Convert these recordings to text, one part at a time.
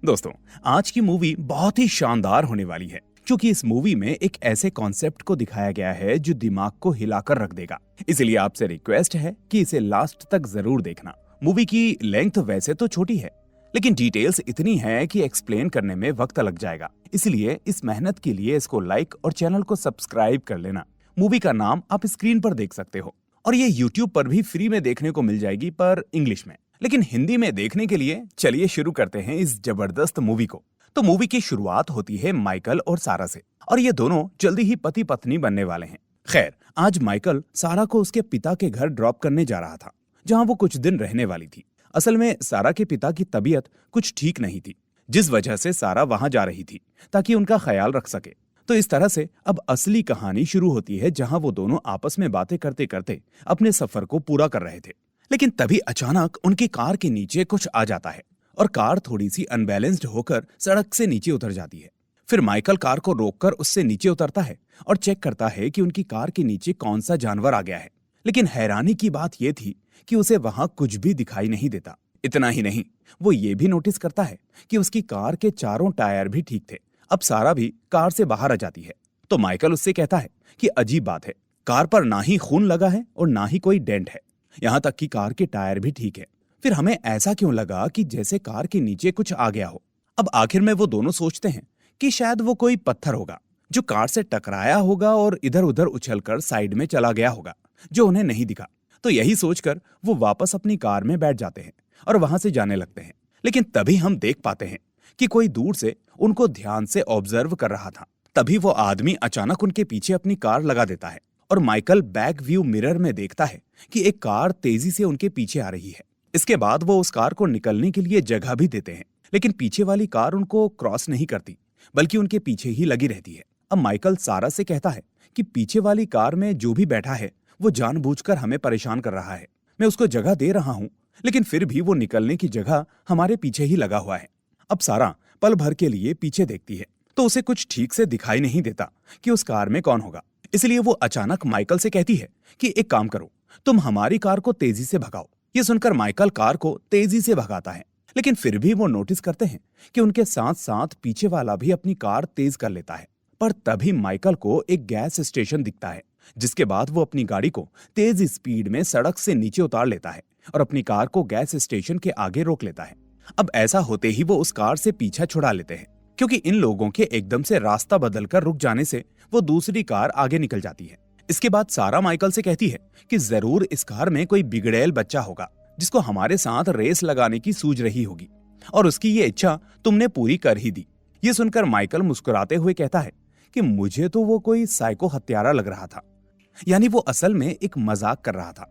दोस्तों, आज की मूवी बहुत ही शानदार होने वाली है क्योंकि इस मूवी में एक ऐसे कॉन्सेप्ट को दिखाया गया है जो दिमाग को हिलाकर रख देगा। इसलिए आपसे रिक्वेस्ट है कि इसे लास्ट तक जरूर देखना। मूवी की लेंथ वैसे तो छोटी है, लेकिन डिटेल्स इतनी है कि एक्सप्लेन करने में वक्त लग जाएगा। इसलिए इस मेहनत के लिए इसको लाइक और चैनल को सब्सक्राइब कर लेना। मूवी का नाम आप स्क्रीन पर देख सकते हो और ये यूट्यूब पर भी फ्री में देखने को मिल जाएगी, पर इंग्लिश में। लेकिन हिंदी में देखने के लिए चलिए शुरू करते हैं इस जबरदस्त मूवी को। तो मूवी की शुरुआत होती है माइकल और सारा से, और ये दोनों जल्दी ही पति पत्नी बनने वाले हैं। खैर, आज माइकल सारा को उसके पिता के घर ड्रॉप करने जा रहा था, जहां वो कुछ दिन रहने वाली थी। असल में सारा के पिता की तबीयत कुछ ठीक नहीं थी, जिस वजह से सारा वहां जा रही थी ताकि उनका ख्याल रख सके। तो इस तरह से अब असली कहानी शुरू होती है, जहां वो दोनों आपस में बातें करते करते अपने सफर को पूरा कर रहे थे। लेकिन तभी अचानक उनकी कार के नीचे कुछ आ जाता है और कार थोड़ी सी अनबैलेंस्ड होकर सड़क से नीचे उतर जाती है। फिर माइकल कार को रोककर उससे नीचे उतरता है और चेक करता है कि उनकी कार के नीचे कौन सा जानवर आ गया है। लेकिन हैरानी की बात यह थी कि उसे वहां कुछ भी दिखाई नहीं देता। इतना ही नहीं, वो ये भी नोटिस करता है कि उसकी कार के चारों टायर भी ठीक थे। अब सारा भी कार से बाहर आ जाती है। तो माइकल उससे कहता है कि अजीब बात है, कार पर ना ही खून लगा है और ना ही कोई डेंट है, यहाँ तक कि कार के टायर भी ठीक है। फिर हमें ऐसा क्यों लगा कि जैसे कार के नीचे कुछ आ गया हो। अब आखिर में वो दोनों सोचते हैं कि शायद वो कोई पत्थर होगा जो कार से टकराया होगा और इधर उधर उछलकर साइड में चला गया होगा, जो उन्हें नहीं दिखा। तो यही सोचकर वो वापस अपनी कार में बैठ जाते हैं और वहां से जाने लगते हैं। लेकिन तभी हम देख पाते हैं कि कोई दूर से उनको ध्यान से ऑब्जर्व कर रहा था। तभी वो आदमी अचानक उनके पीछे अपनी कार लगा देता है और माइकल बैक व्यू मिरर में देखता है कि एक कार तेजी से उनके पीछे आ रही है। इसके बाद वो उस कार को निकलने के लिए जगह भी देते हैं, लेकिन पीछे वाली कार उनको क्रॉस नहीं करती, बल्कि उनके पीछे ही लगी रहती है। अब माइकल सारा से कहता है कि पीछे वाली कार में जो भी बैठा है वो जानबूझकर हमें परेशान कर रहा है। मैं उसको जगह दे रहा हूँ, लेकिन फिर भी वो निकलने की जगह हमारे पीछे ही लगा हुआ है। अब सारा पल भर के लिए पीछे देखती है तो उसे कुछ ठीक से दिखाई नहीं देता कि उस कार में कौन होगा। इसलिए वो अचानक माइकल से कहती है कि एक काम करो, तुम हमारी कार को तेजी से भगाओ। ये सुनकर माइकल कार को तेजी से भगाता है, लेकिन फिर भी वो नोटिस करते हैं कि उनके साथ साथ पीछे वाला भी अपनी कार तेज कर लेता है। पर तभी माइकल को एक गैस स्टेशन दिखता है, जिसके बाद वो अपनी गाड़ी को तेज स्पीड में सड़क से नीचे उतार लेता है और अपनी कार को गैस स्टेशन के आगे रोक लेता है। अब ऐसा होते ही वो उस कार से पीछा छुड़ा लेते हैं, क्योंकि इन लोगों के एकदम से रास्ता बदलकर रुक जाने से वो दूसरी कार आगे निकल जाती है। इसके बाद सारा माइकल से कहती है कि जरूर इस कार में कोई बिगड़ैल बच्चा होगा जिसको हमारे साथ रेस लगाने की सूझ रही होगी, और उसकी ये इच्छा तुमने पूरी कर ही दी। ये सुनकर माइकल मुस्कुराते हुए कहता है कि मुझे तो वो कोई साइको हत्यारा लग रहा था, यानी वो असल में एक मजाक कर रहा था।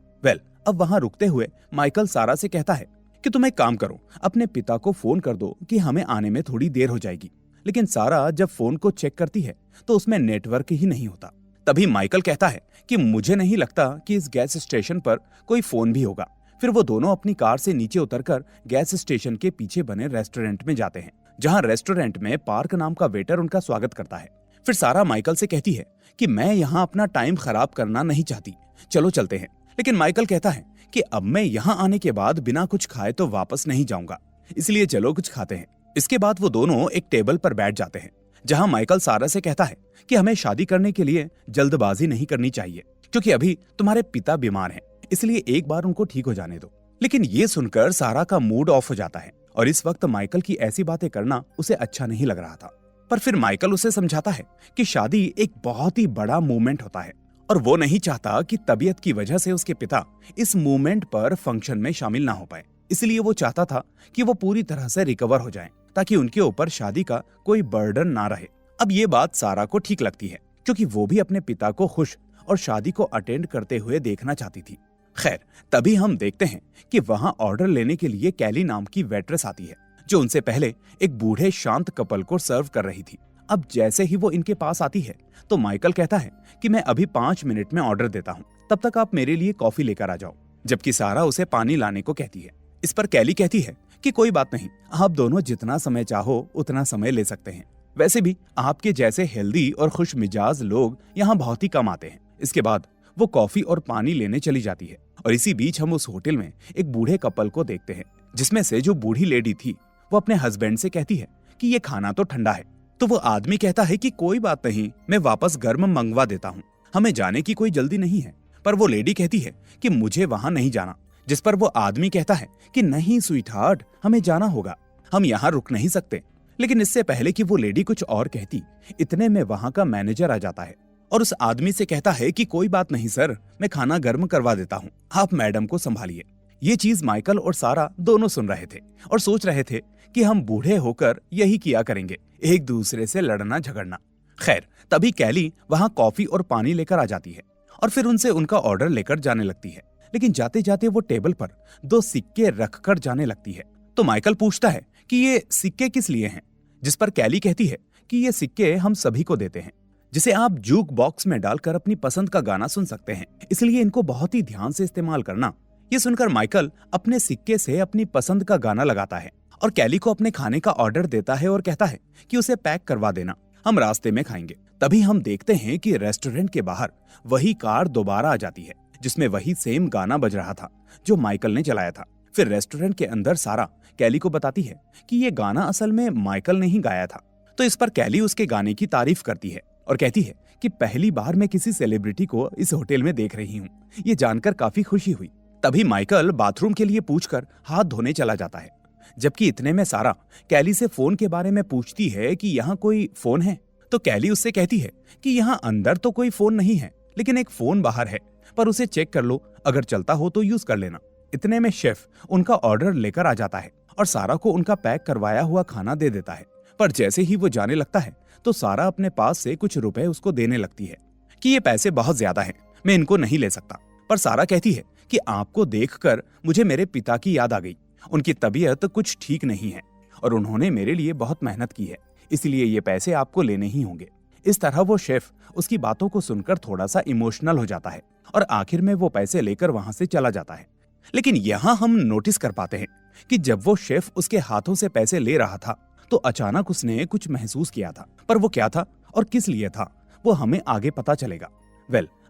अब वहां रुकते हुए माइकल सारा से कहता है कि तुम एक काम करो, अपने पिता को फोन कर दो कि हमें आने में थोड़ी देर हो जाएगी। लेकिन सारा जब फोन को चेक करती है तो उसमें नेटवर्क ही नहीं होता। तभी माइकल कहता है कि मुझे नहीं लगता कि इस गैस स्टेशन पर कोई फोन भी होगा। फिर वो दोनों अपनी कार से नीचे उतरकर गैस स्टेशन के पीछे बने रेस्टोरेंट में जाते हैं, जहां रेस्टोरेंट में पार्क नाम का वेटर उनका स्वागत करता है। फिर सारा माइकल से कहती है कि मैं यहाँ अपना टाइम खराब करना नहीं चाहती, चलो चलते हैं। लेकिन माइकल कहता है कि अब मैं यहाँ आने के बाद बिना कुछ खाए तो वापस नहीं जाऊंगा, इसलिए चलो कुछ खाते हैं। इसके बाद वो दोनों एक टेबल पर बैठ जाते हैं, जहां माइकल सारा से कहता है कि हमें शादी करने के लिए जल्दबाजी नहीं करनी चाहिए, क्योंकि अभी तुम्हारे पिता बीमार हैं, इसलिए एक बार उनको ठीक हो जाने दो। लेकिन ये सुनकर सारा का मूड ऑफ हो जाता है और इस वक्त माइकल की ऐसी बातें करना उसे अच्छा नहीं लग रहा था। पर फिर माइकल उसे समझाता है कि शादी एक बहुत ही बड़ा मूवमेंट होता है और वो नहीं चाहता कि तबीयत की वजह से उसके पिता इस मूवमेंट पर फंक्शन में शामिल ना हो पाए। इसलिए वो चाहता था कि वो पूरी तरह से रिकवर हो जाएं, ताकि उनके ऊपर शादी का कोई बर्डन ना रहे। अब ये बात सारा को ठीक लगती है, क्योंकि वो भी अपने पिता को खुश और शादी को अटेंड करते हुए देखना चाहती थी। खैर, तभी हम देखते हैं कि वहां ऑर्डर लेने के लिए कैली नाम की वेट्रेस आती है, जो उनसे पहले एक बूढ़े शांत कपल को सर्व कर रही थी। अब जैसे ही वो इनके पास आती है तो माइकल कहता है कि मैं अभी 5 मिनट में ऑर्डर देता हूँ, तब तक आप मेरे लिए कॉफी लेकर आ जाओ, जबकि सारा उसे पानी लाने को कहती है। इस पर कैली कहती है कि कोई बात नहीं, आप दोनों जितना समय चाहो उतना समय ले सकते हैं। वैसे भी आपके जैसे हेल्दी और खुश मिजाज लोग यहाँ बहुत ही कम आते हैं। इसके बाद वो कॉफी और पानी लेने चली जाती है और इसी बीच हम उस होटल में एक बूढ़े कपल को देखते हैं, जिसमें से जो बूढ़ी लेडी थी वो अपने हस्बैंड से कहती है कि ये खाना तो ठंडा है। तो वो आदमी कहता है कि कोई बात नहीं, मैं वापस गर्म मंगवा देता हूँ, हमें जाने की कोई जल्दी नहीं है। पर वो लेडी कहती है कि मुझे वहां नहीं जाना, जिस पर वो आदमी कहता है कि नहीं स्वीटहार्ट, हमें जाना होगा, हम यहाँ रुक नहीं सकते। लेकिन इससे पहले कि वो लेडी कुछ और कहती, इतने में वहां का मैनेजर आ जाता है और उस आदमी से कहता है कि कोई बात नहीं सर, मैं खाना गर्म करवा देता हूँ, आप मैडम को संभालिए। ये चीज माइकल और सारा दोनों सुन रहे थे और सोच रहे थे कि हम बूढ़े होकर यही किया करेंगे, एक दूसरे से लड़ना झगड़ना। खैर, तभी कैली वहां कॉफी और पानी लेकर आ जाती है और फिर उनसे उनका ऑर्डर लेकर जाने लगती है। लेकिन जाते जाते वो टेबल पर 2 सिक्के रखकर जाने लगती है। तो माइकल पूछता है कि ये सिक्के किस लिए हैं, जिस पर कैली कहती है कि ये सिक्के हम सभी को देते हैं, जिसे आप जूक बॉक्स में डालकर अपनी पसंद का गाना सुन सकते हैं, इसलिए इनको बहुत ही ध्यान से इस्तेमाल करना। ये सुनकर माइकल अपने सिक्के से अपनी पसंद का गाना लगाता है और कैली को अपने खाने का ऑर्डर देता है और कहता है कि उसे पैक करवा देना, हम रास्ते में खाएंगे। तभी हम देखते हैं कि रेस्टोरेंट के बाहर वही कार दोबारा आ जाती है, जिसमें वही सेम गाना बज रहा था जो माइकल ने चलाया था। फिर रेस्टोरेंट के अंदर सारा कैली को बताती है कि ये गाना असल में माइकल ने ही गाया था। तो इस पर कैली उसके गाने की तारीफ करती है और कहती है कि पहली बार मैं किसी सेलिब्रिटी को इस होटल में देख रही हूँ, ये जानकर काफी खुशी हुई। तभी माइकल बाथरूम के लिए पूछकर हाथ धोने चला जाता है, जबकि इतने में सारा कैली से फोन के बारे में पूछती है कि यहाँ कोई फोन है। तो कैली उससे कहती है कि यहाँ अंदर तो कोई फोन नहीं है, लेकिन एक फोन बाहर है, पर उसे चेक कर लो, अगर चलता हो तो यूज कर लेना। इतने में शेफ उनका ऑर्डर लेकर आ जाता है और सारा को उनका पैक करवाया हुआ खाना दे देता है। पर जैसे ही वो जाने लगता है तो सारा अपने पास से कुछ रुपए उसको देने लगती है कि ये पैसे बहुत ज्यादा हैं, मैं इनको नहीं ले सकता। पर सारा कहती है कि आपको देखकर मुझे मेरे पिता की याद आ गई, उनकी तबीयत कुछ ठीक नहीं है और उन्होंने मेरे लिए बहुत मेहनत की है, इसलिए ये पैसे आपको लेने ही होंगे। इस तरह वो शेफ उसकी बातों को सुनकर थोड़ा सा इमोशनल हो जाता है और आखिर में वो पैसे लेकर वहां से चला जाता है। लेकिन यहाँ हम नोटिस कर पाते हैं कि जब वो शेफ उसके हाथों से पैसे ले रहा था तो अचानक उसने कुछ महसूस किया था, पर वो क्या था और किस लिए था वो हमें आगे पता चलेगा।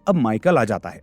अब माइकल आ जाता है,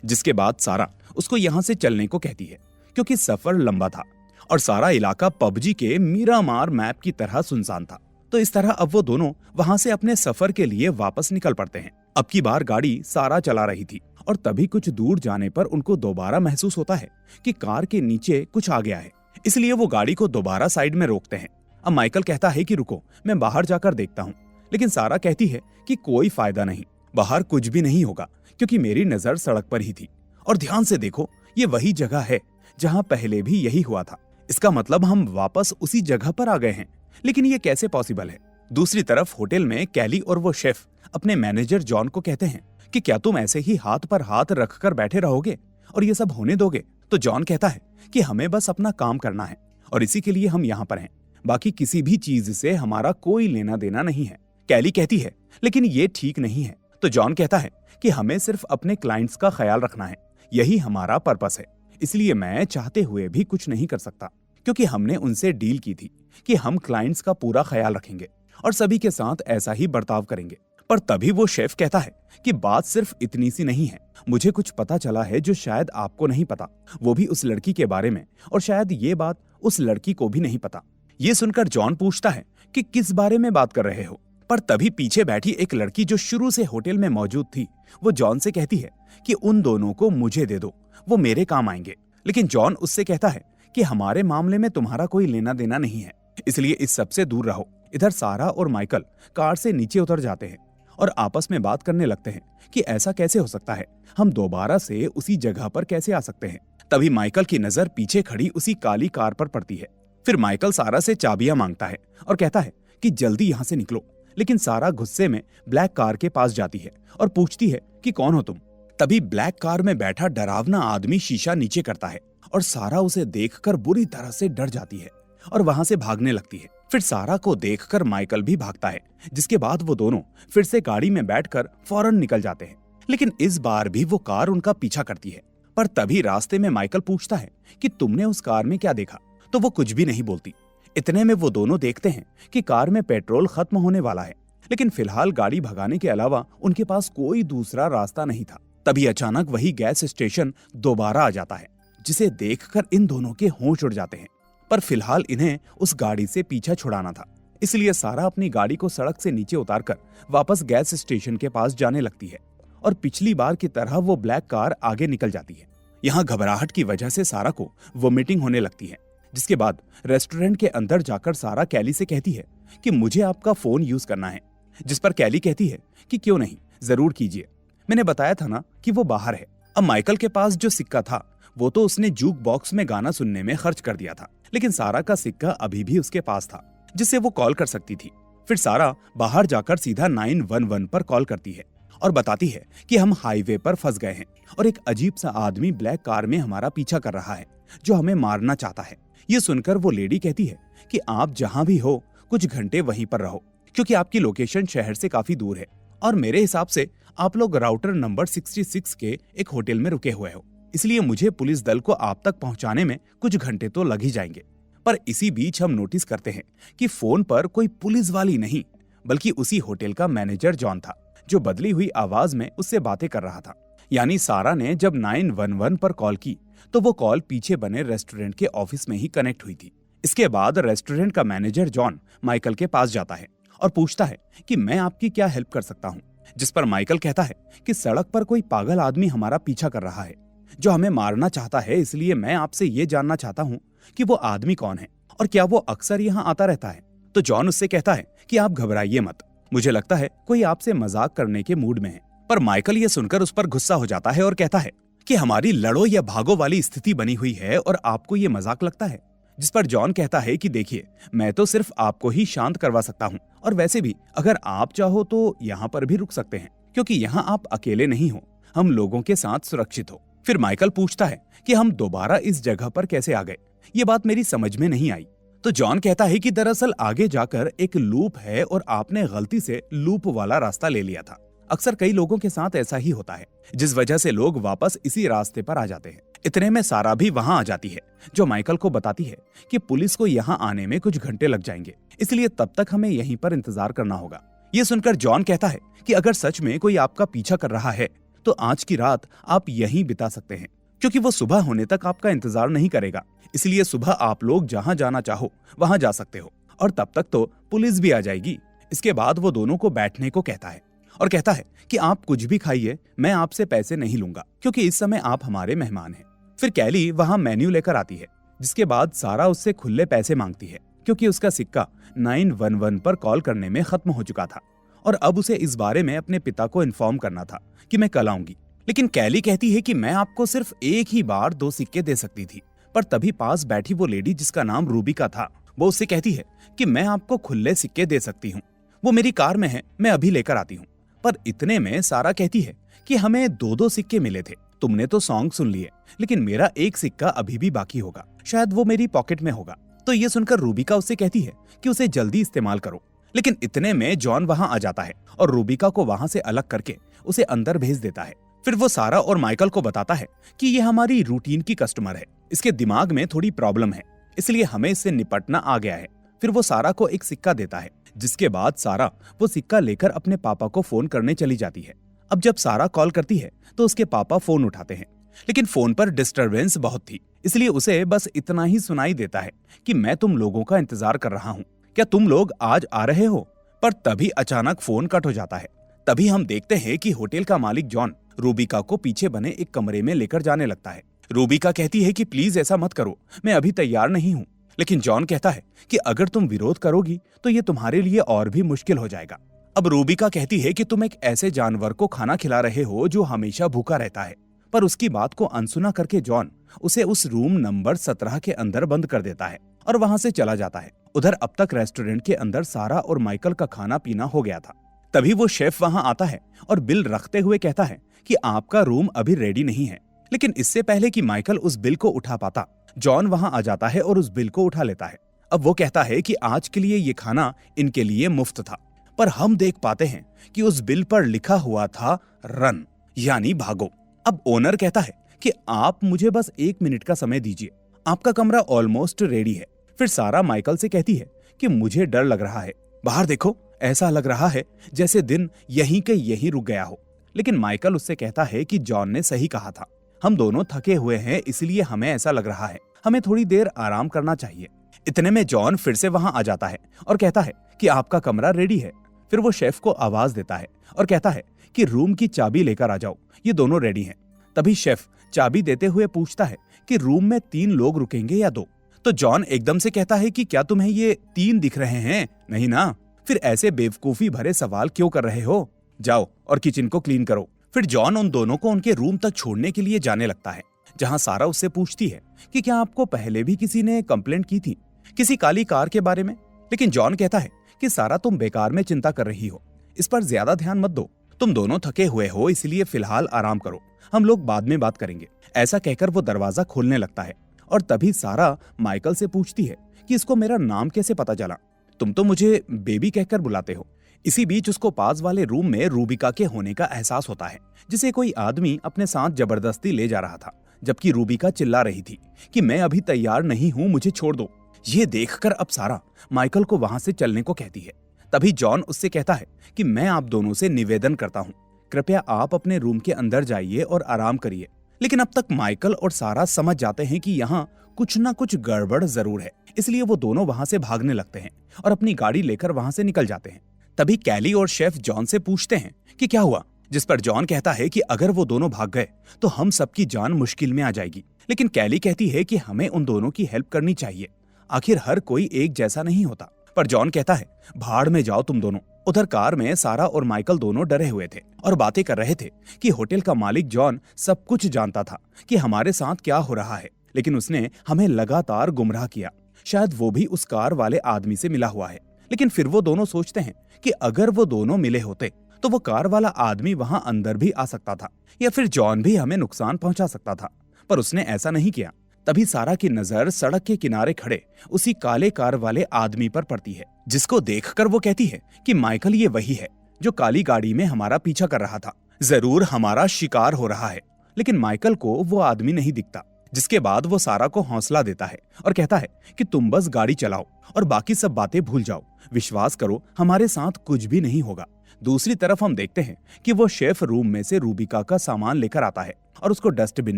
जिसके बाद सारा उसको यहाँ से चलने को कहती है क्योंकि सफर लंबा था और सारा इलाका पबजी के मीरामार मैप की तरह सुनसान था। तो इस तरह अब वो दोनों वहां से अपने सफर के लिए वापस निकल पड़ते हैं। अब की बार गाड़ी सारा चला रही थी और तभी कुछ दूर जाने पर उनको दोबारा महसूस होता है कि कार के नीचे कुछ आ गया है, इसलिए वो गाड़ी को दोबारा साइड में रोकते हैं। अब माइकल कहता है कि रुको, मैं बाहर जाकर देखता हूँ, लेकिन सारा कहती है कि कोई फायदा नहीं, बाहर कुछ भी नहीं होगा क्योंकि मेरी नजर सड़क पर ही थी और ध्यान से देखो, ये वही जगह है जहाँ पहले भी यही हुआ था। इसका मतलब हम वापस उसी जगह पर आ गए हैं, लेकिन ये कैसे पॉसिबल है। दूसरी तरफ होटल में कैली और वो शेफ अपने मैनेजर जॉन को कहते हैं कि क्या तुम ऐसे ही हाथ पर हाथ रखकर बैठे रहोगे और ये सब होने दोगे। तो जॉन कहता है कि हमें बस अपना काम करना है और इसी के लिए हम यहाँ पर हैं, बाकी किसी भी चीज से हमारा कोई लेना देना नहीं है। कैली कहती है लेकिन ये ठीक नहीं है। तो जॉन कहता है कि हमें सिर्फ अपने क्लाइंट्स का ख्याल रखना है, यही हमारा पर्पस है, इसलिए मैं चाहते हुए भी कुछ नहीं कर सकता क्योंकि हमने उनसे डील की थी कि हम क्लाइंट्स का पूरा ख्याल रखेंगे और सभी के साथ ऐसा ही बर्ताव करेंगे। पर तभी वो शेफ कहता है कि बात सिर्फ इतनी सी नहीं है, मुझे कुछ पता चला है जो शायद आपको नहीं पता, वो भी उस लड़की के बारे में, और शायद ये बात उस लड़की को भी नहीं पता। ये सुनकर जॉन पूछता है कि किस बारे में बात कर रहे हो। पर तभी पीछे बैठी एक लड़की जो शुरू से होटल में मौजूद थी, वो जॉन से कहती है कि उन दोनों को मुझे दे दो, वो मेरे काम आएंगे। लेकिन जॉन उससे कहता है कि हमारे मामले में तुम्हारा कोई लेना देना नहीं है, इसलिए इस सब से दूर रहो। इधर सारा और माइकल कार से नीचे उतर जाते हैं और आपस में बात करने लगते हैं कि ऐसा कैसे हो सकता है, हम दोबारा से उसी जगह पर कैसे आ सकते हैं। तभी माइकल की नजर पीछे खड़ी उसी काली कार पर पड़ती है। फिर माइकल सारा से चाबियां मांगता है और कहता है कि जल्दी यहाँ से निकलो, लेकिन सारा गुस्से में ब्लैक कार के पास जाती है और पूछती है कि कौन हो तुम। तभी ब्लैक कार में बैठा डरावना आदमी शीशा नीचे करता है और सारा उसे देखकर बुरी तरह से डर जाती है और वहां से भागने लगती है। फिर सारा को देखकर माइकल भी भागता है, जिसके बाद वो दोनों फिर से गाड़ी में बैठकर फौरन निकल जाते हैं। लेकिन इस बार भी वो कार उनका पीछा करती है। पर तभी रास्ते में माइकल पूछता है कि तुमने उस कार में क्या देखा, तो वो कुछ भी नहीं बोलती। इतने में वो दोनों देखते हैं कि कार में पेट्रोल खत्म होने वाला है, लेकिन फिलहाल गाड़ी भगाने के अलावा उनके पास कोई दूसरा रास्ता नहीं था। तभी अचानक वही गैस स्टेशन दोबारा आ जाता है, जिसे देखकर इन दोनों के होश उड़ जाते हैं। पर फिलहाल इन्हें उस गाड़ी से पीछा छुड़ाना था। इसलिए सारा अपनी गाड़ी को सड़क से नीचे उतारकर वापस गैस स्टेशन के पास जाने लगती है और पिछली बार की तरह वो ब्लैक कार आगे निकल जाती है। यहाँ घबराहट की वजह से सारा को वोमिटिंग होने लगती है, जिसके बाद रेस्टोरेंट के अंदर जाकर सारा कैली से कहती है कि मुझे आपका फोन यूज करना है, जिस पर कैली कहती है कि क्यों नहीं, जरूर कीजिए, मैंने बताया था ना कि वो बाहर है। अब माइकल के पास जो सिक्का था वो तो उसने जूक बॉक्स में गाना सुनने में खर्च कर दिया था, लेकिन सारा का सिक्का अभी भी उसके पास था जिससे वो कॉल कर सकती थी। फिर सारा बाहर जाकर सीधा 911 पर कॉल करती है और बताती है कि हम हाईवे पर फंस गए हैं और एक अजीब सा आदमी ब्लैक कार में हमारा पीछा कर रहा है जो हमें मारना चाहता है। ये सुनकर वो लेडी कहती है कि आप जहां भी हो कुछ घंटे वहीं पर रहो, क्योंकि आपकी लोकेशन शहर से काफी दूर है और मेरे हिसाब से आप लोग राउटर नंबर 66 के एक होटल में रुके हुए हो, इसलिए मुझे पुलिस दल को आप तक पहुंचाने में कुछ घंटे तो लग ही जाएंगे। पर इसी बीच हम नोटिस करते हैं कि फोन पर कोई पुलिस वाली नहीं बल्कि उसी होटल का मैनेजर जॉन था जो बदली हुई आवाज में उससे बातें कर रहा था। यानी सारा ने जब 911 पर कॉल की तो वो कॉल पीछे बने रेस्टोरेंट के ऑफिस में ही कनेक्ट हुई थी। इसके बाद रेस्टोरेंट का मैनेजर जॉन माइकल के पास जाता है और पूछता है कि मैं आपकी क्या हेल्प कर सकता हूँ, जिस पर माइकल कहता है कि सड़क पर कोई पागल आदमी हमारा पीछा कर रहा है जो हमें मारना चाहता है, इसलिए मैं आपसे ये जानना चाहता हूँ कि वो आदमी कौन है और क्या वो अक्सर यहाँ आता रहता है। तो जॉन उससे कहता है कि आप घबराइए मत, मुझे लगता है कोई आपसे मजाक करने के मूड में है। पर माइकल ये सुनकर उस पर गुस्सा हो जाता है और कहता है कि हमारी लड़ो या भागो वाली स्थिति बनी हुई है और आपको ये मजाक लगता है। जिस पर जॉन कहता है कि देखिए, मैं तो सिर्फ आपको ही शांत करवा सकता हूँ और वैसे भी अगर आप चाहो तो यहाँ पर भी रुक सकते हैं, क्योंकि यहाँ आप अकेले नहीं हो, हम लोगों के साथ सुरक्षित हो। फिर माइकल पूछता है कि हम दोबारा इस जगह पर कैसे आ गए, ये बात मेरी समझ में नहीं आई। तो जॉन कहता है कि दरअसल आगे जाकर एक लूप है और आपने गलती से लूप वाला रास्ता ले लिया था। अक्सर कई लोगों के साथ ऐसा ही होता है, जिस वजह से लोग वापस इसी रास्ते पर आ जाते हैं। इतने में सारा भी वहां आ जाती है, जो माइकल को बताती है कि पुलिस को यहाँ आने में कुछ घंटे लग जाएंगे, इसलिए तब तक हमें यहीं पर इंतजार करना होगा। ये सुनकर जॉन कहता है कि अगर सच में कोई आपका पीछा कर रहा है तो आज की रात आप यहीं बिता सकते हैं, क्योंकि वो सुबह होने तक आपका इंतजार नहीं करेगा। इसलिए सुबह आप लोग जहां जाना चाहो वहां जा सकते हो और तब तक तो पुलिस भी आ जाएगी। इसके बाद वो दोनों को बैठने को कहता है और कहता है कि आप कुछ भी खाइए, मैं आपसे पैसे नहीं लूंगा क्योंकि इस समय आप हमारे मेहमान हैं। फिर कैली वहां मेन्यू लेकर आती है, जिसके बाद सारा उससे खुले पैसे मांगती है क्योंकि उसका सिक्का 911 पर कॉल करने में खत्म हो चुका था और अब उसे इस बारे में अपने पिता को इन्फॉर्म करना था कि मैं कल आऊंगी। लेकिन कैली कहती है कि मैं आपको सिर्फ एक ही बार 2 सिक्के दे सकती थी। पर तभी पास बैठी वो लेडी जिसका नाम रूबी का था, वो उससे कहती है कि मैं आपको खुले सिक्के दे सकती हूँ, वो मेरी कार में है, मैं अभी लेकर आती हूँ। पर इतने में सारा कहती है कि हमें 2-2 सिक्के मिले थे, तुमने तो सॉन्ग सुन लिए, लेकिन मेरा एक सिक्का अभी भी बाकी होगा, शायद वो मेरी पॉकेट में होगा। तो ये सुनकर रूबिका उससे कहती है कि उसे जल्दी इस्तेमाल करो। लेकिन इतने में जॉन वहां आ जाता है और रूबिका को वहां से अलग करके उसे अंदर भेज देता है। फिर वो सारा और माइकल को बताता है कि ये हमारी रूटीन की कस्टमर है, इसके दिमाग में थोड़ी प्रॉब्लम है, इसलिए हमें इससे निपटना आ गया है। फिर वो सारा को एक सिक्का देता है, जिसके बाद सारा वो सिक्का लेकर अपने पापा को फोन करने चली जाती है। अब जब सारा कॉल करती है तो उसके पापा फोन उठाते हैं, लेकिन फोन पर डिस्टरबेंस बहुत थी, इसलिए उसे बस इतना ही सुनाई देता है कि मैं तुम लोगों का इंतजार कर रहा हूँ, क्या तुम लोग आज आ रहे हो। पर तभी अचानक फोन कट हो जाता है। तभी हम देखते हैं कि होटल का मालिक जॉन रूबिका को पीछे बने एक कमरे में लेकर जाने लगता है। रूबिका कहती है कि प्लीज ऐसा मत करो, मैं अभी तैयार नहीं हूँ। लेकिन जॉन कहता है कि अगर तुम विरोध करोगी तो ये तुम्हारे लिए और भी मुश्किल हो जाएगा। अब रूबिका कहती है कि तुम एक ऐसे जानवर को खाना खिला रहे हो जो हमेशा भूखा रहता है। पर उसकी बात को अनसुना करके जॉन उसे उस रूम नंबर 17 के अंदर बंद कर देता है और वहां से चला जाता है। उधर अब तक रेस्टोरेंट के अंदर सारा और माइकल का खाना पीना हो गया था। तभी वो शेफ वहां आता है और बिल रखते हुए कहता है कि आपका रूम अभी रेडी नहीं है। लेकिन इससे पहले कि माइकल उस बिल को उठा पाता, जॉन वहां आ जाता है और उस बिल को उठा लेता है। अब वो कहता है कि आज के लिए ये खाना इनके लिए मुफ्त था। पर हम देख पाते हैं कि उस बिल पर लिखा हुआ था रन, यानी भागो। अब ओनर कहता है कि आप मुझे बस 1 मिनट का समय दीजिए, आपका कमरा ऑलमोस्ट रेडी है। फिर सारा माइकल से कहती है कि मुझे डर लग रहा है, बाहर देखो, ऐसा लग रहा है जैसे दिन यहीं के यहीं रुक गया हो। लेकिन माइकल उससे कहता है कि जॉन ने सही कहा था, हम दोनों थके हुए हैं, इसलिए हमें ऐसा लग रहा है, हमें थोड़ी देर आराम करना चाहिए। इतने में जॉन फिर से वहां आ जाता है और कहता है कि आपका कमरा रेडी है। फिर वो शेफ को आवाज देता है और कहता है कि रूम की चाबी लेकर आ जाओ, ये दोनों रेडी हैं। तभी शेफ चाबी देते हुए पूछता है कि रूम में 3 लोग रुकेंगे या 2? तो जॉन एकदम से कहता है कि क्या तुम्हें ये 3 दिख रहे हैं? नहीं ना? फिर ऐसे बेवकूफी भरे सवाल क्यों कर रहे हो? जाओ और किचन को क्लीन करो। फिर जॉन उन दोनों को उनके रूम तक छोड़ने के लिए जाने लगता है, जहां सारा उससे पूछती है कि क्या आपको पहले भी किसी ने कंप्लेंट की थी किसी काली कार के बारे में? लेकिन जॉन कहता है कि सारा तुम बेकार में चिंता कर रही हो, इस पर ज्यादा ध्यान मत दो। तुम दोनों थके हुए हो, इसलिए फिलहाल आराम करो, हम लोग बाद में बात करेंगे। ऐसा कहकर वो दरवाजा खोलने लगता है और तभी सारा माइकल से पूछती है कि इसको मेरा नाम कैसे पता चला? तुम तो मुझे बेबी कहकर बुलाते हो। इसी बीच उसको पास वाले रूम में रूबिका के होने का एहसास होता है, जिसे कोई आदमी अपने साथ जबरदस्ती ले जा रहा था, जबकि रूबिका चिल्ला रही थी कि मैं अभी तैयार नहीं हूं, मुझे छोड़ दो। ये देखकर अब सारा माइकल को वहां से चलने को कहती है। तभी जॉन उससे कहता है कि मैं आप दोनों से निवेदन करता हूं, कृपया आप अपने रूम के अंदर जाइए और आराम करिए। लेकिन अब तक माइकल और सारा समझ जाते हैं कि यहाँ कुछ ना कुछ गड़बड़ जरूर है, इसलिए वो दोनों वहां से भागने लगते हैं और अपनी गाड़ी लेकर वहां से निकल जाते हैं। तभी कैली और शेफ जॉन से पूछते हैं कि क्या हुआ, जिस पर जॉन कहता है कि अगर वो दोनों भाग गए तो हम सबकी जान मुश्किल में आ जाएगी। लेकिन कैली कहती है कि हमें उन दोनों की हेल्प करनी चाहिए, आखिर हर कोई एक जैसा नहीं होता। पर जॉन कहता है भाड़ में जाओ तुम दोनों। उधर कार में सारा और माइकल दोनों डरे हुए थे और बातें कर रहे थे कि होटल का मालिक जॉन सब कुछ जानता था कि हमारे साथ क्या हो रहा है, लेकिन उसने हमें लगातार गुमराह किया। शायद वो भी उस कार वाले आदमी से मिला हुआ है। लेकिन फिर वो दोनों सोचते हैं कि अगर वो दोनों मिले होते तो वो कार वाला आदमी वहां अंदर भी आ सकता था या फिर जॉन भी हमें नुकसान पहुंचा सकता था, पर उसने ऐसा नहीं किया। तभी सारा की नजर सड़क के किनारे खड़े उसी काले कार वाले आदमी पर पड़ती है, जिसको देखकर वो कहती है कि माइकल ये वही है जो काली गाड़ी में हमारा पीछा कर रहा था, जरूर हमारा शिकार हो रहा है। लेकिन माइकल को वो आदमी नहीं दिखता, जिसके बाद वो सारा को हौसला देता है और कहता है कि तुम बस गाड़ी चलाओ और बाकी सब बातें भूल जाओ, विश्वास करो हमारे साथ कुछ भी नहीं होगा। दूसरी तरफ हम देखते हैं कि वो शेफ रूम में से रूबिका का सामान लेकर आता है और उसको डस्टबिन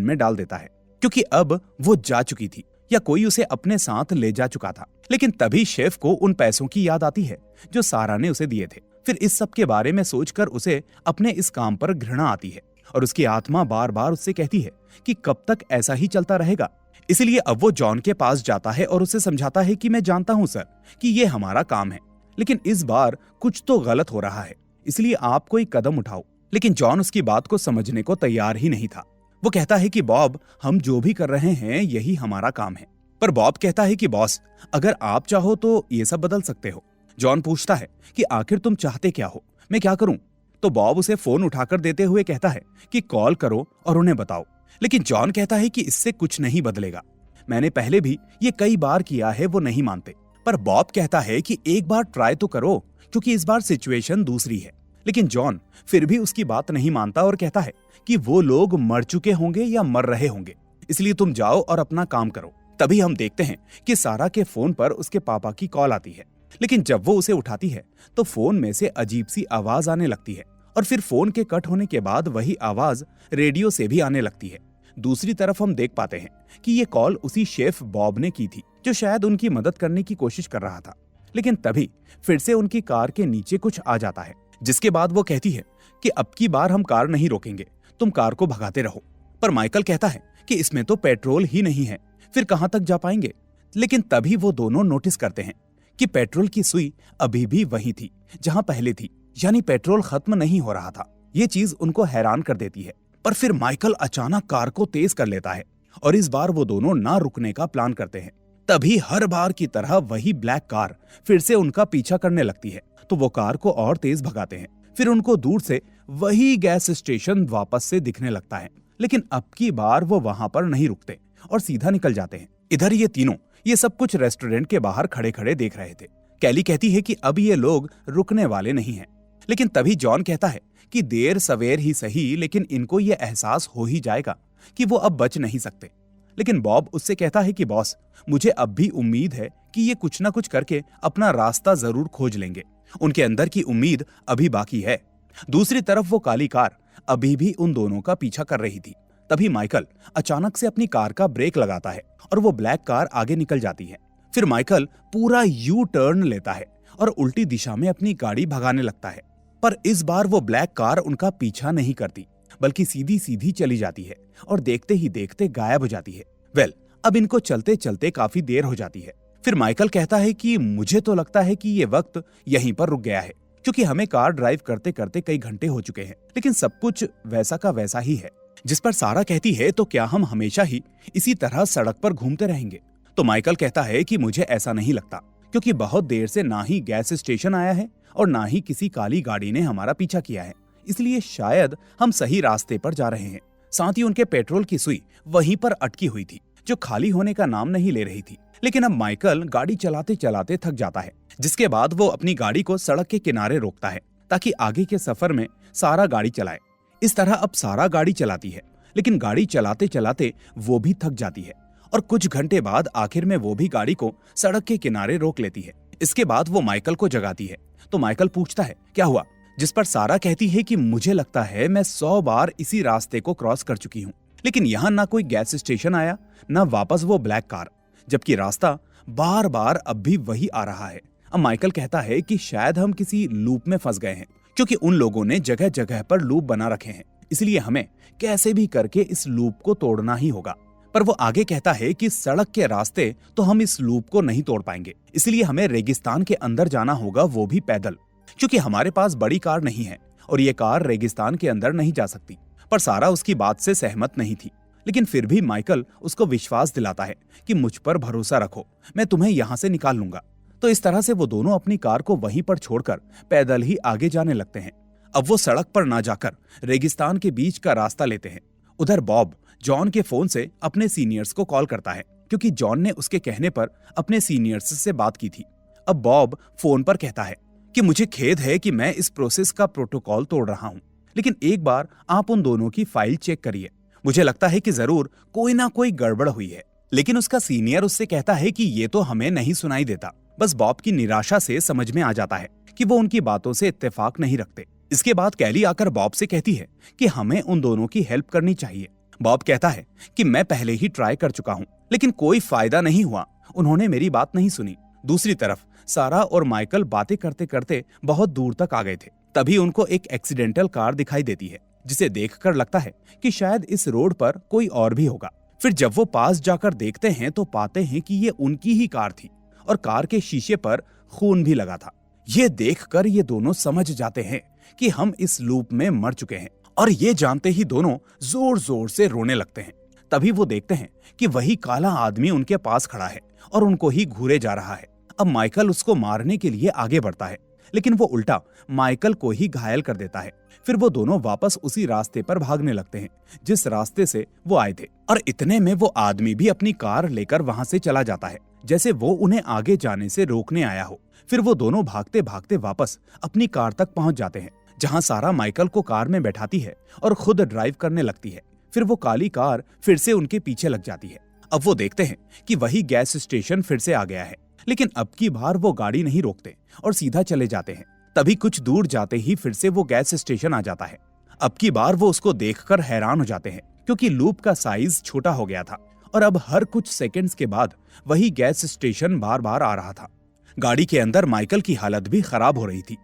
में डाल देता है, क्योंकि अब वो जा चुकी थी या कोई उसे अपने साथ ले जा चुका था। लेकिन तभी शेफ को उन पैसों की याद आती है जो सारा ने उसे दिए थे। फिर इस सब के बारे में सोचकर उसे अपने इस काम पर घृणा आती है और उसकी आत्मा बार बार उससे कहती है कि कब तक ऐसा ही चलता रहेगा। इसलिए अब वो जॉन के पास जाता है और उसे समझाता है कि मैं जानता हूं सर कि ये हमारा काम है, लेकिन इस बार कुछ तो गलत हो रहा है, इसलिए आप कोई कदम उठाओ। लेकिन जॉन उसकी बात को समझने को तैयार ही नहीं था। वो कहता है कि बॉब, हम जो भी कर रहे हैं यही हमारा काम है। पर बॉब कहता है कि बॉस, अगर आप चाहो तो ये सब बदल सकते हो। जॉन पूछता है कि आखिर तुम चाहते क्या हो, मैं क्या करूं? तो बॉब उसे फोन उठाकर देते हुए कहता है कि कॉल करो और उन्हें बताओ। लेकिन जॉन कहता है कि इससे कुछ नहीं बदलेगा, मैंने पहले भी ये कई बार किया है। वो नहीं मानते, पर बॉब कहता है कि एक बार ट्राई तो करो, क्योंकि इस बार सिचुएशन दूसरी है। लेकिन जॉन फिर भी उसकी बात नहीं मानता और कहता है कि वो लोग मर चुके होंगे या मर रहे होंगे, इसलिए तुम जाओ और अपना काम करो। तभी हम देखते हैं कि सारा के फोन पर उसके पापा की कॉल आती है, लेकिन जब वो उसे उठाती है तो फोन में से अजीब सी आवाज आने लगती है और फिर फोन के कट होने के बाद वही आवाज रेडियो से भी आने लगती है। दूसरी तरफ हम देख पाते हैं कि ये कॉल उसी शेफ बॉब ने की थी, जो शायद उनकी मदद करने की कोशिश कर रहा था। लेकिन तभी फिर से उनकी कार के नीचे कुछ आ जाता है, जिसके बाद वो कहती है कि अब की बार हम कार नहीं रोकेंगे, तुम कार को भगाते रहो। पर माइकल कहता है कि इसमें तो पेट्रोल ही नहीं है, फिर कहां तक जा पाएंगे। लेकिन तभी वो दोनों नोटिस करते हैं कि पेट्रोल की सुई अभी भी वही थी जहां पहले थी, यानी पेट्रोल खत्म नहीं हो रहा था। ये चीज उनको हैरान कर देती है। पर फिर माइकल अचानक कार को तेज कर लेता है और इस बार वो दोनों ना रुकने का प्लान करते हैं। तभी हर बार की तरह वही ब्लैक कार फिर से उनका पीछा करने लगती है, तो वो कार को और तेज भगाते हैं। फिर उनको दूर से वही गैस स्टेशन वापस से दिखने लगता है, लेकिन अब की बार वो वहां पर नहीं रुकते और सीधा निकल जाते हैं। इधर ये तीनों ये सब कुछ रेस्टोरेंट के बाहर खड़े खड़े देख रहे थे। कैली कहती है कि अब ये लोग रुकने वाले नहीं हैं। लेकिन तभी जॉन कहता है कि देर सवेर ही सही, लेकिन इनको ये एहसास हो ही जाएगा कि वो अब बच नहीं सकते। लेकिन बॉब उससे कहता है कि बॉस, मुझे अब भी उम्मीद है कि ये कुछ ना कुछ करके अपना रास्ता जरूर खोज लेंगे। उनके अंदर की उम्मीद अभी बाकी है। दूसरी तरफ वो काली कार अभी भी उन दोनों का पीछा कर रही थी। तभी माइकल अचानक से अपनी कार का ब्रेक लगाता है और वो ब्लैक कार आगे निकल जाती है। फिर माइकल पूरा यू टर्न लेता है और उल्टी दिशा में अपनी गाड़ी भगाने लगता है। पर इस बार वो ब्लैक कार उनका पीछा नहीं करती, बल्कि सीधी सीधी चली जाती है और देखते ही देखते गायब हो जाती है। अब इनको चलते चलते काफी देर हो जाती है। फिर माइकल कहता है कि मुझे तो लगता है कि ये वक्त यहीं पर रुक गया है, क्योंकि हमें कार ड्राइव करते करते कई घंटे हो चुके हैं, लेकिन सब कुछ वैसा का वैसा ही है। जिस पर सारा कहती है, तो क्या हम हमेशा ही इसी तरह सड़क पर घूमते रहेंगे? तो माइकल कहता है कि मुझे ऐसा नहीं लगता, क्योंकि बहुत देर से ना ही गैस स्टेशन आया है और ना ही किसी काली गाड़ी ने हमारा पीछा किया है, इसलिए शायद हम सही रास्ते पर जा रहे हैं। साथ ही उनके पेट्रोल की सुई वहीं पर अटकी हुई थी, जो खाली होने का नाम नहीं ले रही थी। लेकिन अब माइकल गाड़ी चलाते चलाते थक जाता है, जिसके बाद वो अपनी गाड़ी को सड़क के किनारे रोकता है ताकि आगे के सफर में सारा गाड़ी चलाए। इस तरह अब सारा गाड़ी चलाती है, लेकिन गाड़ी चलाते चलाते वो भी थक जाती है और कुछ घंटे बाद आखिर में वो भी गाड़ी को सड़क के किनारे रोक लेती है। इसके बाद वो माइकल को जगाती है, तो माइकल पूछता है क्या हुआ, जिस पर सारा कहती है कि मुझे लगता है मैं 100 बार इसी रास्ते को क्रॉस कर चुकी हूँ, लेकिन यहाँ ना कोई गैस स्टेशन आया, ना वापस वो ब्लैक कार, जबकि रास्ता बार बार अब भी वही आ रहा है। अब माइकल कहता है कि शायद हम किसी लूप में फंस गए हैं, क्योंकि उन लोगों ने जगह जगह पर लूप बना रखे हैं, इसलिए हमें कैसे भी करके इस लूप को तोड़ना ही होगा। पर वो आगे कहता है कि सड़क के रास्ते तो हम इस लूप को नहीं तोड़ पाएंगे, इसलिए हमें रेगिस्तान के अंदर जाना होगा, वो भी पैदल, क्योंकि हमारे पास बड़ी कार नहीं है और ये कार रेगिस्तान के अंदर नहीं जा सकती। पर सारा उसकी बात से सहमत नहीं थी, लेकिन फिर भी माइकल उसको विश्वास दिलाता है कि मुझ पर भरोसा रखो, मैं तुम्हें यहाँ से निकाल लूंगा। तो इस तरह से वो दोनों अपनी कार को वहीं पर छोड़कर पैदल ही आगे जाने लगते हैं। अब वो सड़क पर ना जाकर रेगिस्तान के बीच का रास्ता लेते हैं। उधर बॉब जॉन के फोन से अपने सीनियर्स को कॉल करता है, क्योंकि जॉन ने उसके कहने पर अपने सीनियर्स से बात की थी। अब बॉब फोन पर कहता है कि मुझे खेद है कि मैं इस प्रोसेस का प्रोटोकॉल तोड़ रहा हूँ, लेकिन एक बार आप उन दोनों की फाइल चेक करिए, मुझे लगता है कि जरूर कोई ना कोई गड़बड़ हुई है। लेकिन उसका सीनियर उससे कहता है कि ये तो हमें नहीं सुनाई देता। बस बॉब की निराशा से समझ में आ जाता है कि वो उनकी बातों से इत्तेफाक नहीं रखते। इसके बाद कैली आकर बॉब से कहती है कि हमें उन दोनों की हेल्प करनी चाहिए। बॉब कहता है कि मैं पहले ही ट्राई कर चुका हूँ, लेकिन कोई फायदा नहीं हुआ, उन्होंने मेरी बात नहीं सुनी। दूसरी तरफ सारा और माइकल बातें करते करते बहुत दूर तक आ गए थे। तभी उनको एक एक्सीडेंटल कार दिखाई देती है, जिसे देखकर लगता है कि शायद इस रोड पर कोई और भी होगा। फिर जब वो पास जाकर देखते हैं तो पाते हैं कि ये उनकी ही कार थी और कार के शीशे पर खून भी लगा था। ये देखकर ये दोनों समझ जाते हैं कि हम इस लूप में मर चुके हैं, और ये जानते ही दोनों जोर जोर से रोने लगते हैं। तभी वो देखते हैं कि वही काला आदमी उनके पास खड़ा है और उनको ही घूरे जा रहा है। अब माइकल उसको मारने के लिए आगे बढ़ता है, लेकिन वो उल्टा माइकल को ही घायल कर देता है। फिर वो दोनों वापस उसी रास्ते पर भागने लगते हैं जिस रास्ते से वो आए थे, और इतने में वो आदमी भी अपनी कार लेकर वहां से चला जाता है, जैसे वो उन्हें आगे जाने से रोकने आया हो। फिर वो दोनों भागते भागते वापस अपनी कार तक पहुंच जाते हैं, जहां सारा माइकल को कार में बैठाती है और खुद ड्राइव करने लगती है। फिर वो काली कार फिर से उनके पीछे लग जाती है। अब वो देखते हैं कि वही गैस स्टेशन फिर से आ गया है, लेकिन अब की बार वो गाड़ी नहीं रोकते और सीधा चले जाते हैं। तभी कुछ दूर जाते ही फिर से वो गैस स्टेशन आ जाता है। अब की बार वो उसको देखकर हैरान हो जाते हैं, क्योंकि लूप का साइज छोटा हो गया था और अब हर कुछ सेकंड्स के बाद वही गैस स्टेशन बार बार आ रहा था। गाड़ी के अंदर माइकल की हालत भी खराब हो रही थी,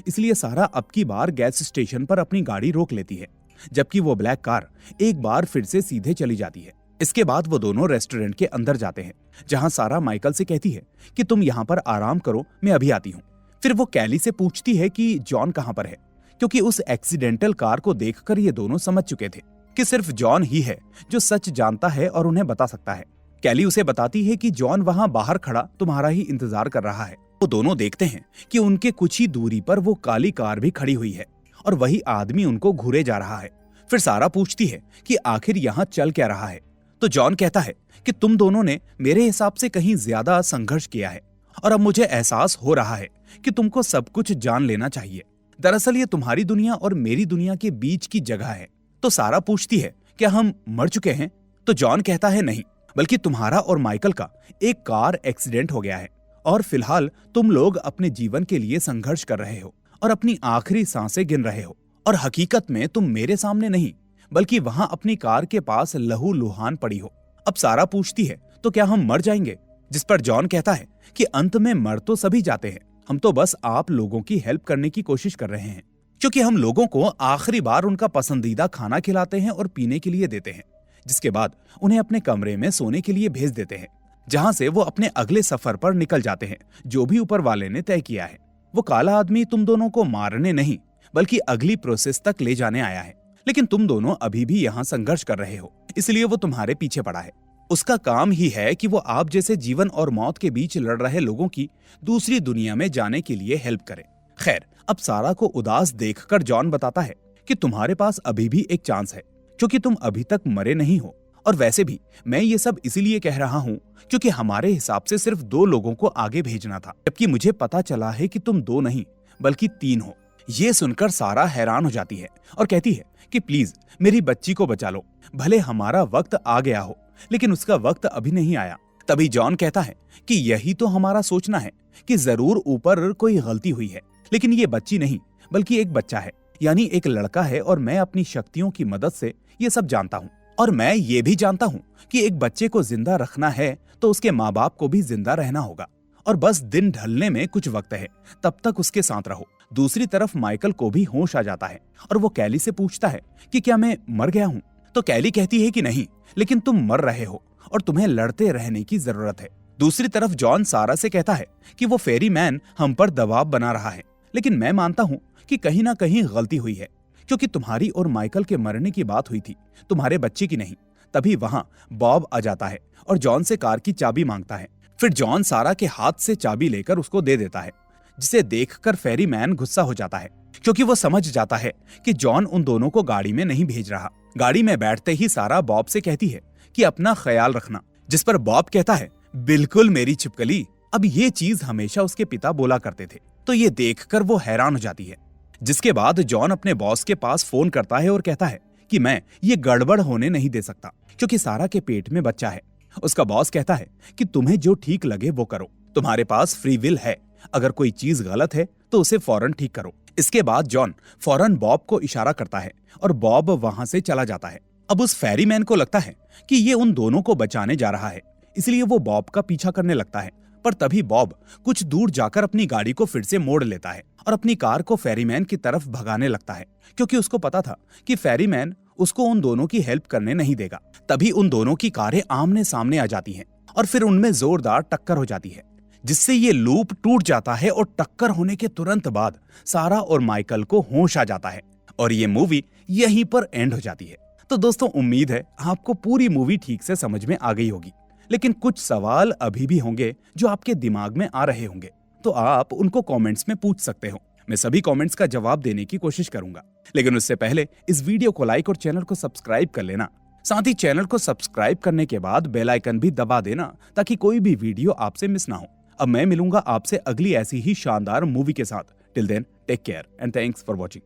इसलिए सारा अब की बार गैस स्टेशन पर अपनी गाड़ी रोक लेती है, जबकि वो ब्लैक कार एक बार फिर से सीधे चली जाती है। इसके बाद वो दोनों रेस्टोरेंट के अंदर जाते हैं, जहां सारा माइकल से कहती है कि तुम यहाँ पर आराम करो, मैं अभी आती हूँ। फिर वो कैली से पूछती है कि जॉन कहाँ पर है, क्योंकि उस एक्सीडेंटल कार को देखकर ये दोनों समझ चुके थे कि सिर्फ जॉन ही है जो सच जानता है और उन्हें बता सकता है। कैली उसे बताती है कि जॉन वहां बाहर खड़ा तुम्हारा ही इंतजार कर रहा है। वो दोनों देखते हैं कि उनके कुछ ही दूरी पर वो काली कार भी खड़ी हुई है और वही आदमी उनको घूरे जा रहा है। फिर सारा पूछती है कि आखिर यहाँ चल क्या रहा है, तो जॉन कहता है कि तुम दोनों ने मेरे हिसाब से कहीं ज्यादा संघर्ष किया है और अब मुझे एहसास हो रहा है कि तुमको सब कुछ जान लेना चाहिए। दरअसल ये तुम्हारी दुनिया और मेरी दुनिया के बीच की जगह है। तो सारा पूछती है क्या हम मर चुके हैं, तो जॉन कहता है नहीं, बल्कि तुम्हारा और माइकल का एक कार एक्सीडेंट हो गया है और फिलहाल तुम लोग अपने जीवन के लिए संघर्ष कर रहे हो और अपनी आखिरी सांसें गिन रहे हो, और हकीकत में तुम मेरे सामने नहीं बल्कि वहां अपनी कार के पास लहूलुहान पड़ी हो। अब सारा पूछती है, तो क्या हम मर जाएंगे? जिस पर जॉन कहता है कि अंत में मर तो सभी जाते हैं, हम तो बस आप लोगों की हेल्प करने की कोशिश कर रहे हैं, क्योंकि हम लोगों को आखिरी बार उनका पसंदीदा खाना खिलाते हैं और पीने के लिए देते हैं, जिसके बाद उन्हें अपने कमरे में सोने के लिए भेज देते हैं, जहां से वो अपने अगले सफर पर निकल जाते हैं, जो भी ऊपर वाले ने तय किया है। वो काला आदमी तुम दोनों को मारने नहीं, बल्कि अगली प्रोसेस तक ले जाने आया है, लेकिन तुम दोनों अभी भी यहाँ संघर्ष कर रहे हो, इसलिए वो तुम्हारे पीछे पड़ा है। उसका काम ही है कि वो आप जैसे जीवन और मौत के बीच लड़ रहे लोगों की दूसरी दुनिया में जाने के लिए हेल्प करे। खैर, अब सारा को उदास देखकर जॉन बताता है कि तुम्हारे पास अभी भी एक चांस है, क्योंकि तुम अभी तक मरे नहीं हो। और वैसे भी मैं ये सब इसीलिए कह रहा हूँ क्योंकि हमारे हिसाब से सिर्फ 2 लोगों को आगे भेजना था, जबकि मुझे पता चला है कि तुम 2 नहीं बल्कि 3 हो। ये सुनकर सारा हैरान हो जाती है और कहती है कि प्लीज मेरी बच्ची को बचा लो। भले हमारा वक्त आ गया हो, लेकिन उसका वक्त अभी नहीं आया। तभी जॉन कहता है कि यही तो हमारा सोचना है कि जरूर ऊपर कोई गलती हुई है, लेकिन ये बच्ची नहीं बल्कि एक बच्चा है, यानी एक लड़का है, और मैं अपनी शक्तियों की मदद से ये सब जानता हूँ। और मैं ये भी जानता हूँ कि एक बच्चे को जिंदा रखना है तो उसके माँ बाप को भी जिंदा रहना होगा, और बस दिन ढलने में कुछ वक्त है, तब तक उसके साथ रहो। दूसरी तरफ माइकल को भी होश आ जाता है और वो कैली से पूछता है कि क्या मैं मर गया हूँ? तो कैली कहती है कि नहीं, लेकिन तुम मर रहे हो और तुम्हें लड़ते रहने की जरूरत है। दूसरी तरफ जॉन सारा से कहता है कि वो फेरी मैन हम पर दबाव बना रहा है, लेकिन मैं मानता हूँ कि कहीं ना कहीं गलती हुई है, क्योंकि तुम्हारी और माइकल के मरने की बात हुई थी, तुम्हारे बच्चे की नहीं। तभी वहां बॉब आ जाता है और जॉन से कार की चाबी मांगता है। फिर जॉन सारा के हाथ से चाबी लेकर उसको दे देता है, जिसे देखकर फेरी मैन गुस्सा हो जाता है, क्योंकि वो समझ जाता है कि जॉन उन दोनों को गाड़ी में नहीं भेज रहा। गाड़ी में बैठते ही सारा बॉब से कहती है कि अपना ख्याल रखना, जिस पर बॉब कहता है बिल्कुल मेरी छिपकली। अब ये चीज हमेशा उसके पिता बोला करते थे, तो ये देखकर वो हैरान हो जाती है। जिसके बाद जॉन अपने बॉस के पास फोन करता है और कहता है कि मैं ये गड़बड़ होने नहीं दे सकता, क्योंकि सारा के पेट में बच्चा है। उसका बॉस कहता है कि तुम्हें जो ठीक लगे वो करो, तुम्हारे पास फ्री विल है, अगर कोई चीज गलत है तो उसे फौरन ठीक करो। इसके बाद जॉन फौरन बॉब को इशारा करता है और बॉब वहां से चला जाता है। अब उस फेरीमैन को लगता है कि ये उन दोनों को बचाने जा रहा है, इसलिए वो बॉब का पीछा करने लगता है। पर तभी बॉब कुछ दूर जाकर अपनी गाड़ी को फिर से मोड़ लेता है और अपनी कार को फेरीमैन की तरफ भगाने लगता है, क्योंकि उसको पता था कि फेरीमैन उसको उन दोनों की हेल्प करने नहीं देगा। तभी उन दोनों की कारें आमने सामने आ जाती हैं और फिर उनमें जोरदार टक्कर हो जाती है, जिससे ये लूप टूट जाता है और टक्कर होने के तुरंत बाद सारा और माइकल को होश आ जाता है और ये मूवी यहीं पर एंड हो जाती है। तो दोस्तों, उम्मीद है आपको पूरी मूवी ठीक से समझ में आ गई होगी, लेकिन कुछ सवाल अभी भी होंगे जो आपके दिमाग में आ रहे होंगे, तो आप उनको कमेंट्स में पूछ सकते हो। मैं सभी कमेंट्स का जवाब देने की कोशिश करूंगा, लेकिन उससे पहले इस वीडियो को लाइक और चैनल को सब्सक्राइब कर लेना। साथ ही चैनल को सब्सक्राइब करने के बाद बेल आइकन भी दबा देना, ताकि कोई भी वीडियो आपसे मिस ना हो। अब मैं मिलूंगा आपसे अगली ऐसी ही शानदार मूवी के साथ। Till then, take care and thanks for watching.